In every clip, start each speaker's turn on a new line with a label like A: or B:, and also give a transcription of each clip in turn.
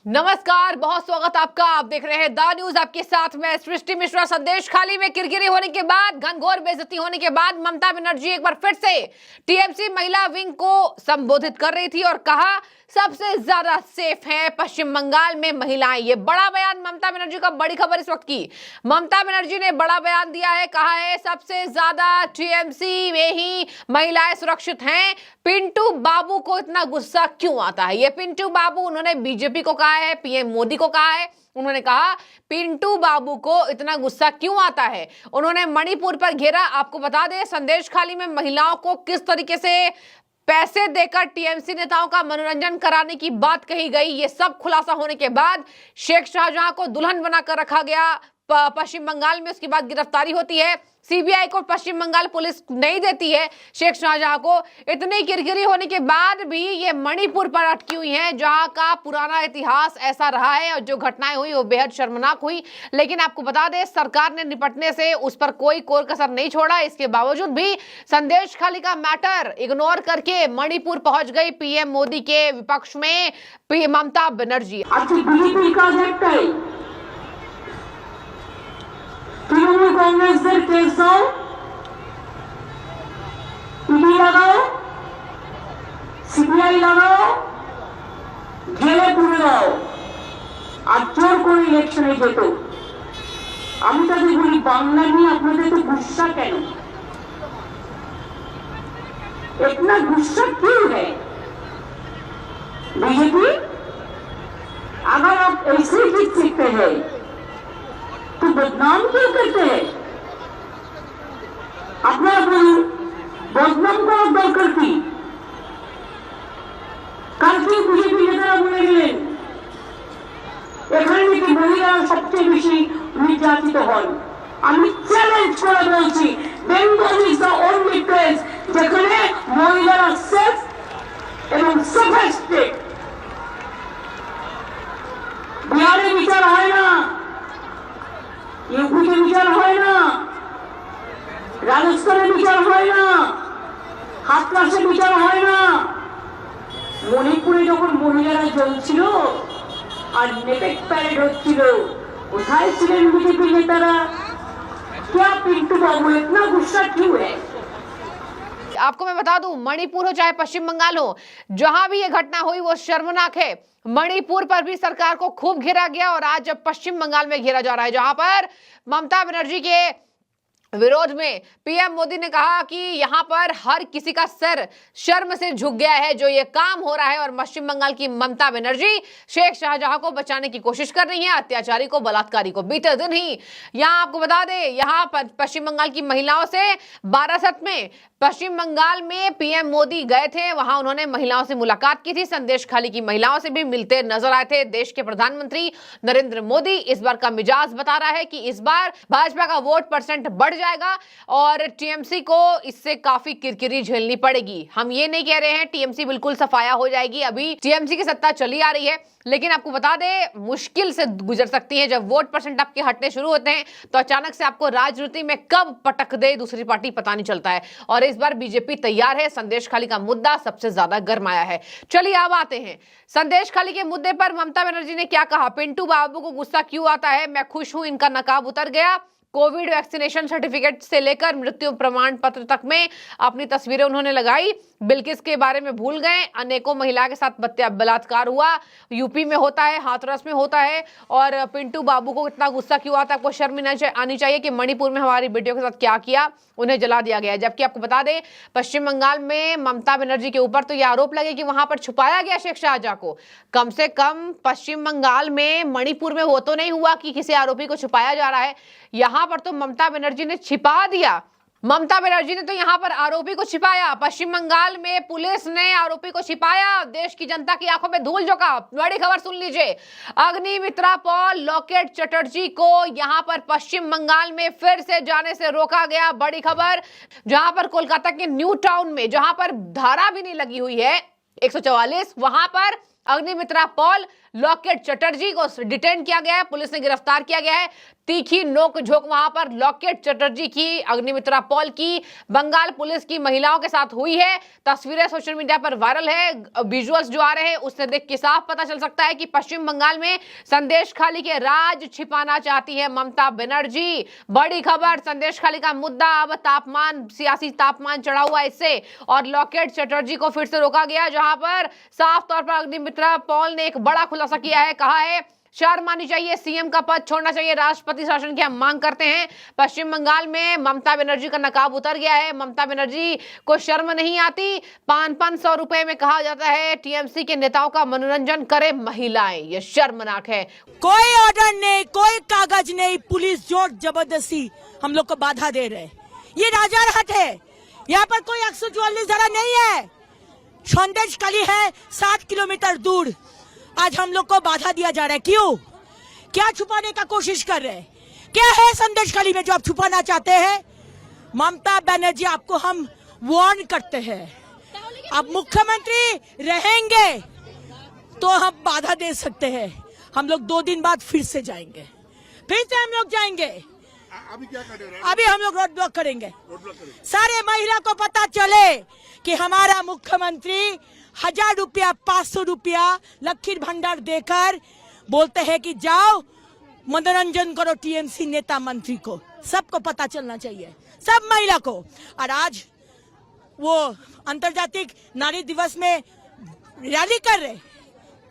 A: नमस्कार, बहुत स्वागत आपका। आप देख रहे हैं द न्यूज। आपके साथ में सृष्टि मिश्रा। संदेश खाली में किरकिरी होने के बाद, घनघोर बेइज्जती होने के बाद ममता बनर्जी एक बार फिर से टीएमसी महिला विंग को संबोधित कर रही थी और कहा सबसे ज्यादा सेफ है पश्चिम बंगाल में महिलाएं। ये बड़ा बयान ममता बनर्जी का, बड़ी खबर इस वक्त की। ममता बनर्जी ने बड़ा बयान दिया है, कहा है सबसे ज्यादा टीएमसी में ही महिलाएं सुरक्षित हैं। पिंटू बाबू को इतना गुस्सा क्यों आता है? ये पिंटू बाबू उन्होंने बीजेपी को कहा है, पीएम मोदी को कहा है। उन्होंने कहा पिंटू बाबू को इतना गुस्सा क्यों आता है। उन्होंने मणिपुर पर घेरा। आपको बता दें, संदेश खाली में महिलाओं को किस तरीके से पैसे देकर टीएमसी नेताओं का मनोरंजन कराने की बात कही गई। ये सब खुलासा होने के बाद शेख शाहजहां को दुल्हन बनाकर रखा गया पश्चिम बंगाल में। उसके बाद गिरफ्तारी होती है। सीबीआई को पश्चिम बंगाल पुलिस नहीं देती है शेख शाहजहां को। इतनी किरकिरी होने के बाद भी ये मणिपुर पर अटकी हुई हैं, जहां का पुराना इतिहास ऐसा रहा है और जो घटनाएं हुई वो बेहद शर्मनाक हुई। लेकिन आपको बता दें, सरकार ने निपटने से उस पर कोई कोर कसर नहीं छोड़ा। इसके बावजूद भी संदेश खाली का मैटर इग्नोर करके मणिपुर पहुंच गई पीएम मोदी के विपक्ष में ममता बनर्जी।
B: তৃণমূল কংগ্রেসদের কেস দাও, ইডি লাগাও, সিবিআই লাগাও, জেলে পুরে দাও, আর জোর করে ইলেকশনে যেত। আমি তাদের বলি, বাংলা নিয়ে আপনাদের তো গুस्सा কেন? इतना गुस्सा क्यों है? बीजेपी अगर आप ऐसे जीत सकते हैं तो बदनाम क्यों करते हैं? আপনারা বলুন, বদনাম করার দরকার কি? কালকে বিজেপি নেতারা বলে গেলেন এখানে নাকি মহিলারা সবচেয়ে বেশি নির্যাতিত হন। আমি চ্যালেঞ্জ করে বলছি, Bengal is the only place যেখানে মহিলারা সেফ এবং সোফিস্টিকেটেড। বিহারে বিচার হয় না, ইউপিতে বিচার হয় না, রাজস্থানে বিচার হয় না, হাতরাসে বিচার হয় না। মণিপুরে যখন মহিলারা জ্বলছিল আর নেপেক প্যারেড হচ্ছিল, কোথায় ছিলেন বিজেপি নেতারা? क्या पिंटू बाबू इतना गुस्सा क्यों है?
A: आपको मैं बता दूं, मणिपुर हो चाहे पश्चिम बंगाल हो, जहां भी ये घटना हुई वो शर्मनाक है। मणिपुर पर भी सरकार को खूब घेरा गया और आज पश्चिम बंगाल में घेरा जा रहा है, जहां पर ममता बनर्जी के विरोध में पीएम मोदी ने कहा कि यहां पर हर किसी का सर शर्म से झुक गया है जो ये काम हो रहा है। और पश्चिम बंगाल की ममता बनर्जी शेख शाहजहां को बचाने की कोशिश कर रही है, अत्याचारी को, बलात्कारी को। बीते दिन ही यहां आपको बता दें, यहां पश्चिम बंगाल की महिलाओं से बारासत में पश्चिम बंगाल में पीएम मोदी गए थे। वहां उन्होंने महिलाओं से मुलाकात की थी। संदेश खाली की महिलाओं से भी मिलते नजर आए थे। देश के प्रधानमंत्री नरेंद्र मोदी इस बार का मिजाज बता रहा है कि इस बार भाजपा का वोट परसेंट बढ़ जाएगा और टीएमसी को इससे काफी किरकिरी झेलनी पड़ेगी। हम ये नहीं कह रहे हैं टीएमसी बिल्कुल सफाया हो जाएगी, अभी टीएमसी की सत्ता चली आ रही है, लेकिन आपको बता दें मुश्किल से गुजर सकती है। जब वोट परसेंट आपके हटने शुरू होते हैं तो अचानक से आपको राजनीति में कब पटक दे दूसरी पार्टी पता नहीं चलता है। और इस बार बीजेपी तैयार है। संदेश खाली का मुद्दा सबसे ज्यादा गरमाया है। चलिए अब आते हैं संदेश खाली के मुद्दे पर। ममता बनर्जी ने क्या कहा? पिंटू बाबू को गुस्सा क्यों आता है? मैं खुश हूं, इनका नकाब उतर गया। कोविड वैक्सीनेशन सर्टिफिकेट से लेकर मृत्यु प्रमाण पत्र तक में अपनी तस्वीरें उन्होंने लगाई। बिल्किस के बारे में भूल गए। अनेकों महिला के साथ बलात्कार हुआ, यूपी में होता है, हाथरस में होता है। और पिंटू बाबू को इतना गुस्सा क्यों आता है? आपको शर्म आनी चाहिए कि मणिपुर में हमारी बेटियों के साथ क्या किया, उन्हें जला दिया गया। जबकि आपको बता दें, पश्चिम बंगाल में ममता बनर्जी के ऊपर तो यह आरोप लगे कि वहां पर छुपाया गया शेख शाहजहां को। कम से कम पश्चिम बंगाल में, मणिपुर में वो तो नहीं हुआ कि किसी आरोपी को छुपाया जा रहा है। यहां पर तो ममता बनर्जी ने छिपा दिया। ममता बनर्जी ने तो यहां पर आरोपी को छिपाया। पश्चिम बंगाल में पुलिस ने आरोपी को छिपाया। देश की जनता की आंखों में धूल झोंका। बड़ी खबर सुन लीजिए, अग्निमित्रा पॉल लॉकेट चटर्जी को यहां पर पश्चिम बंगाल में फिर से जाने से रोका गया। बड़ी खबर, जहां पर कोलकाता के न्यू टाउन में, जहां पर धारा भी नहीं लगी हुई है 144, वहां पर अग्निमित्रा पॉल लॉकेट चटर्जी को डिटेन किया गया है, पुलिस ने गिरफ्तार किया गया है। तीखी नोक झोंक वहां पर लॉकेट चटर्जी की, अग्निमित्रा पॉल की बंगाल पुलिस की महिलाओं के साथ हुई है। तस्वीरें सोशल मीडिया पर वायरल है, विजुअल्स जो आ रहे हैं उससे देख के साफ पता चल सकता है कि पश्चिम बंगाल में संदेशखाली के राज छिपाना चाहती है ममता बनर्जी। बड़ी खबर, संदेशखाली का मुद्दा अब तापमान, सियासी तापमान चढ़ा हुआ है इससे, और लॉकेट चटर्जी को फिर से रोका गया, जहां पर साफ तौर पर अग्निमित्रा पॉल ने एक बड़ा खुलासा किया है। कहा है शर्म आनी चाहिए, सीएम का पद छोड़ना चाहिए, राष्ट्रपति शासन की हम मांग करते हैं। पश्चिम बंगाल में ममता बनर्जी का नकाब उतर गया है। ममता बनर्जी को शर्म नहीं आती। 500 रुपए में कहा जाता है टीएमसी के नेताओं का मनोरंजन करे महिलाएं, ये शर्मनाक है।
C: कोई ऑर्डर नहीं, कोई कागज नहीं, पुलिस जोर जबरदस्ती हम लोग को बाधा दे रहे। ये राजारहाट है, यहाँ पर कोई 144 धारा नहीं है। संदेशखाली है 60 किलोमीटर दूर, आज हम लोग को बाधा दिया जा रहा है। क्यों? क्या छुपाने का कोशिश कर रहे हैं? क्या है संदेशखाली में जो आप छुपाना चाहते हैं? ममता बनर्जी, आपको हम वार्न करते हैं, आप मुख्यमंत्री रहेंगे तो हम बाधा दे सकते हैं। हम लोग 2 दिन बाद फिर से जाएंगे, फिर से हम लोग जाएंगे।
D: अभी क्या कर रहे हैं?
C: अभी हम लोग रोड ब्लॉक करेंगे। सारे महिला को पता चले कि हमारा मुख्यमंत्री 1000 रुपया 500 रुपया लखीर भंडार देकर बोलते हैं कि जाओ मनोरंजन करो टीएमसी नेता मंत्री को। सबको पता चलना चाहिए, सब महिला को। और आज वो अंतर्जातिक नारी दिवस में रैली कर रहे।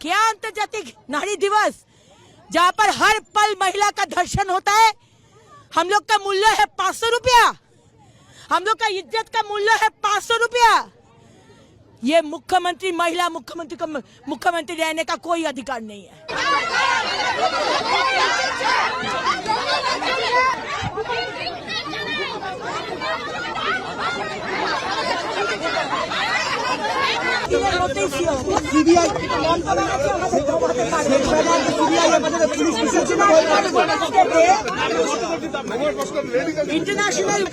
C: क्या अंतर्जातिक नारी दिवस, जहाँ पर हर पल महिला का धर्षण होता है। हम लोग का मूल्य है 500 रुपया, हम लोग का इज्जत का मूल्य है 500 रुपया। ये मुख्यमंत्री, महिला मुख्यमंत्री को मुख्यमंत्री रहने का कोई अधिकार नहीं है। इंटरनेशनल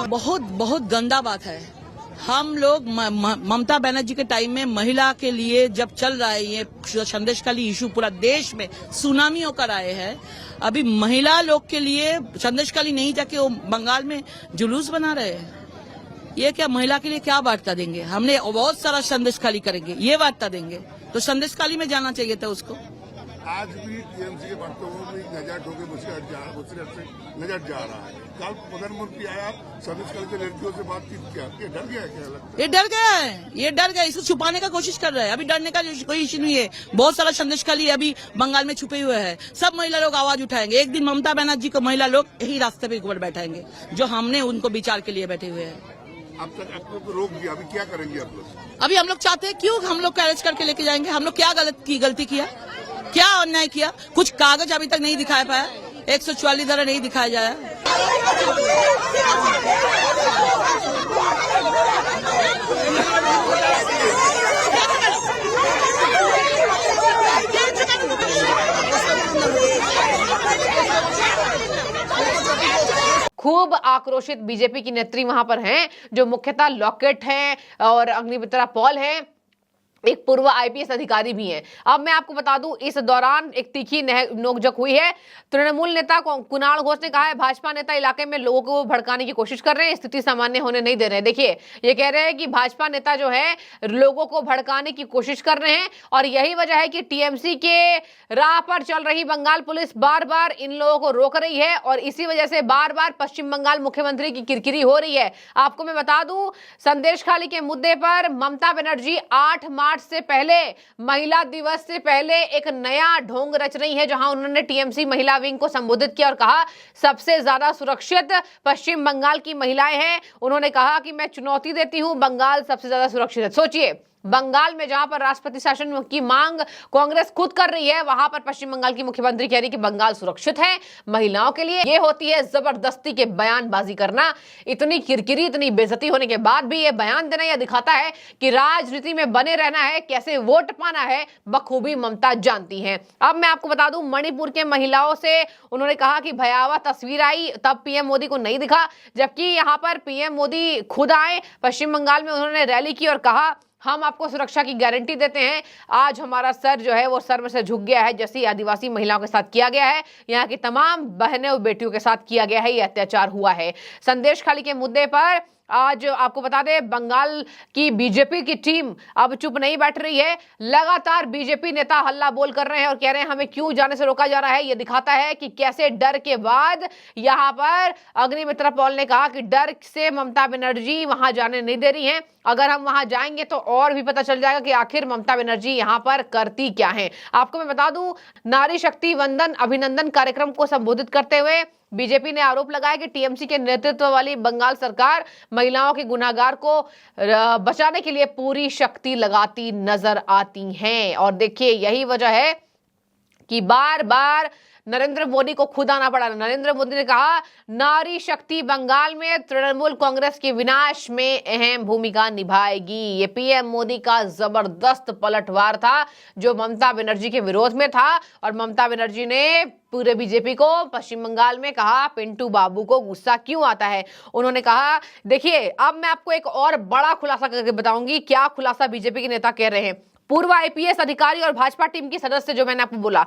C: बहुत बहुत गंदा बात है। हम लोग ममता बनर्जी के टाइम में महिला के लिए जब चल रहा है ये संदेशखाली इशू, पूरा देश में सुनामी होकर आए हैं। अभी महिला लोग के लिए संदेशखाली नहीं जाके वो बंगाल में जुलूस बना रहे हैं। ये क्या महिला के लिए क्या वार्ता देंगे? हमने बहुत सारा संदेशखाली करेंगे, ये वार्ता देंगे तो संदेशखाली में जाना चाहिए था उसको।
D: आज भी टीएमसी के वक्तव्यों में नजर ढोके नजर जा रहा है। कल प्रधानमंत्री आया, संदेशखाली के लड़कियों से बातचीत किया, ये डर गया क्या?
C: ये डर गया है, ये डर गया, इसे छुपाने का कोशिश कर रहा है। अभी डरने का कोई इश्यू नहीं है। बहुत सारा संदेशखाली अभी बंगाल में छुपे हुए हैं। सब महिला लोग आवाज उठाएंगे। एक दिन ममता बनर्जी को महिला लोग यही रास्ते पे ऊपर बैठाएंगे जो हमने उनको विचार के लिए बैठे हुए हैं।
D: अब तक आपको तो रोक दिया, अभी क्या करेंगे आप लोग?
C: अभी हम लोग चाहते हैं, क्यों हम लोग अरेस्ट करके लेके जाएंगे? हम लोग क्या गलती किया, क्या अन्याय किया? कुछ कागज अभी तक नहीं दिखाया पाया, 144 धारा नहीं दिखाया जाया।
A: खूब आक्रोशित बीजेपी की नेत्री वहां पर हैं, जो मुख्यतः लॉकेट हैं और अग्निमित्रा पॉल हैं, एक पूर्व आईपीएस अधिकारी भी हैं। अब मैं आपको बता दूं, इस दौरान एक तीखी नोकझोंक हुई है। तृणमूल नेता कुणाल घोष ने कहा है भाजपा नेता इलाके में लोगों को भड़काने की कोशिश कर रहे हैं, स्थिति सामान्य होने नहीं दे रहे हैं। देखिए, ये कह रहे हैं कि भाजपा नेता जो है लोगों को भड़काने की कोशिश कर रहे हैं, और यही वजह है कि टीएमसी के राह पर चल रही बंगाल पुलिस बार बार इन लोगों को रोक रही है, और इसी वजह से बार बार पश्चिम बंगाल मुख्यमंत्री की किरकिरी हो रही है। आपको मैं बता दूं, संदेशखाली के मुद्दे पर ममता बनर्जी 8 मार्च से पहले, महिला दिवस से पहले एक नया ढोंग रच रही है, जहां उन्होंने टीएमसी महिला विंग को संबोधित किया और कहा सबसे ज्यादा सुरक्षित पश्चिम बंगाल की महिलाएं हैं। उन्होंने कहा कि मैं चुनौती देती हूं, बंगाल सबसे ज्यादा सुरक्षित है। सोचिए, बंगाल में जहां पर राष्ट्रपति शासन की मांग कांग्रेस खुद कर रही है, वहां पर पश्चिम बंगाल की मुख्यमंत्री कह रही कि बंगाल सुरक्षित है महिलाओं के लिए। ये होती है जबरदस्ती के बयानबाजी करना। इतनी किरकिरी, इतनी बेइज्जती होने के बाद भी ये बयान देना यह दिखाता है कि राजनीति में बने रहना है, कैसे वोट पाना है, बखूबी ममता जानती हैं। अब मैं आपको बता दूं, मणिपुर के महिलाओं से उन्होंने कहा कि भयावह तस्वीर आई, तब पीएम मोदी को नहीं दिखा, जबकि यहां पर पीएम मोदी खुद आए पश्चिम बंगाल में। उन्होंने रैली की और कहा हम आपको सुरक्षा की गारंटी देते हैं। आज हमारा सर जो है वो सर में से झुक गया है, जैसे आदिवासी महिलाओं के साथ किया गया है, यहाँ की तमाम बहनें और बेटियों के साथ किया गया है, ये अत्याचार हुआ है। संदेश खाली के मुद्दे पर आज आपको बता दें, बंगाल की बीजेपी की टीम अब चुप नहीं बैठ रही है। लगातार बीजेपी नेता हल्ला बोल कर रहे हैं और कह रहे हैं हमें क्यों जाने से रोका जा रहा है। यह दिखाता है कि कैसे डर के बाद यहां पर अग्निमित्रा पॉल ने कहा कि डर से ममता बनर्जी वहां जाने नहीं दे रही हैं। अगर हम वहां जाएंगे तो और भी पता चल जाएगा कि आखिर ममता बनर्जी यहां पर करती क्या है। आपको मैं बता दूं, नारी शक्ति वंदन अभिनंदन कार्यक्रम को संबोधित करते हुए बीजेपी ने आरोप लगाया कि टीएमसी के नेतृत्व वाली बंगाल सरकार महिलाओं के गुनाहगार को बचाने के लिए पूरी शक्ति लगाती नजर आती है। और देखिए, यही वजह है कि बार बार नरेंद्र मोदी को खुद आना पड़ा। नरेंद्र मोदी ने कहा नारी शक्ति बंगाल में तृणमूल कांग्रेस के विनाश में अहम भूमिका निभाएगी। ये पीएम मोदी का जबरदस्त पलटवार था जो ममता बनर्जी के विरोध में था। और ममता बनर्जी ने पूरे बीजेपी को पश्चिम बंगाल में कहा पिंटू बाबू को गुस्सा क्यों आता है। उन्होंने कहा, देखिए अब मैं आपको एक और बड़ा खुलासा करके बताऊंगी। क्या खुलासा बीजेपी के नेता कह रहे हैं। पूर्व आईपीएस अधिकारी और भाजपा टीम की सदस्य जो मैंने आपको बोला,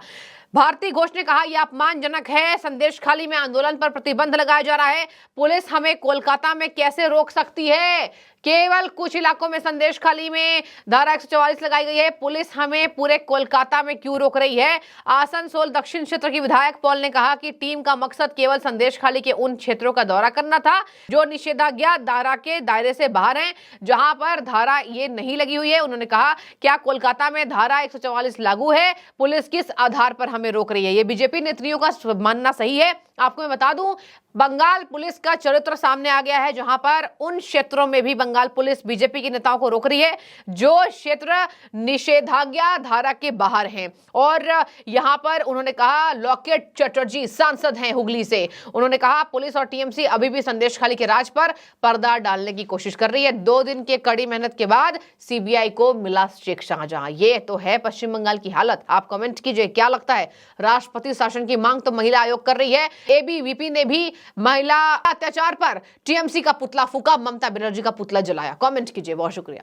A: भारती घोष ने कहा यह अपमानजनक है। संदेश खाली में आंदोलन पर प्रतिबंध लगाया जा रहा है। पुलिस हमें कोलकाता में कैसे रोक सकती है। केवल कुछ इलाकों में संदेश खाली में धारा 144 लगाई गई है। पुलिस हमें पूरे कोलकाता में क्यों रोक रही है। आसनसोल दक्षिण क्षेत्र की विधायक पॉल ने कहा कि टीम का मकसद केवल संदेश खाली के उन क्षेत्रों का दौरा करना था जो निषेधाज्ञा धारा के दायरे से बाहर हैं, जहां पर धारा ये नहीं लगी हुई है। उन्होंने कहा क्या कोलकाता में धारा 144 लागू है, पुलिस किस आधार पर हमें रोक रही है। ये बीजेपी नेत्रियों का मानना सही है। आपको मैं बता दूं, बंगाल पुलिस का चरित्र सामने आ गया है, जहां पर उन क्षेत्रों में भी बंगाल पुलिस बीजेपी के नेताओं को रोक रही है जो क्षेत्र निषेधाज्ञा धारा के बाहर हैं। और यहां पर उन्होंने कहा, लॉकेट चटर्जी सांसद हैं हुगली से, उन्होंने कहा पुलिस और टीएमसी अभी भी संदेश खाली के राज पर पर्दा डालने की कोशिश कर रही है। 2 दिन के कड़ी मेहनत के बाद सीबीआई को मिला शेख शाहजहां। ये तो है पश्चिम बंगाल की हालत। आप कमेंट कीजिए क्या लगता है। राष्ट्रपति शासन की मांग तो महिला आयोग कर रही है। एबीवीपी ने भी महिला अत्याचार पर टीएमसी का पुतला फूका, ममता बनर्जी का पुतला जलाया। कमेंट कीजिए। बहुत शुक्रिया।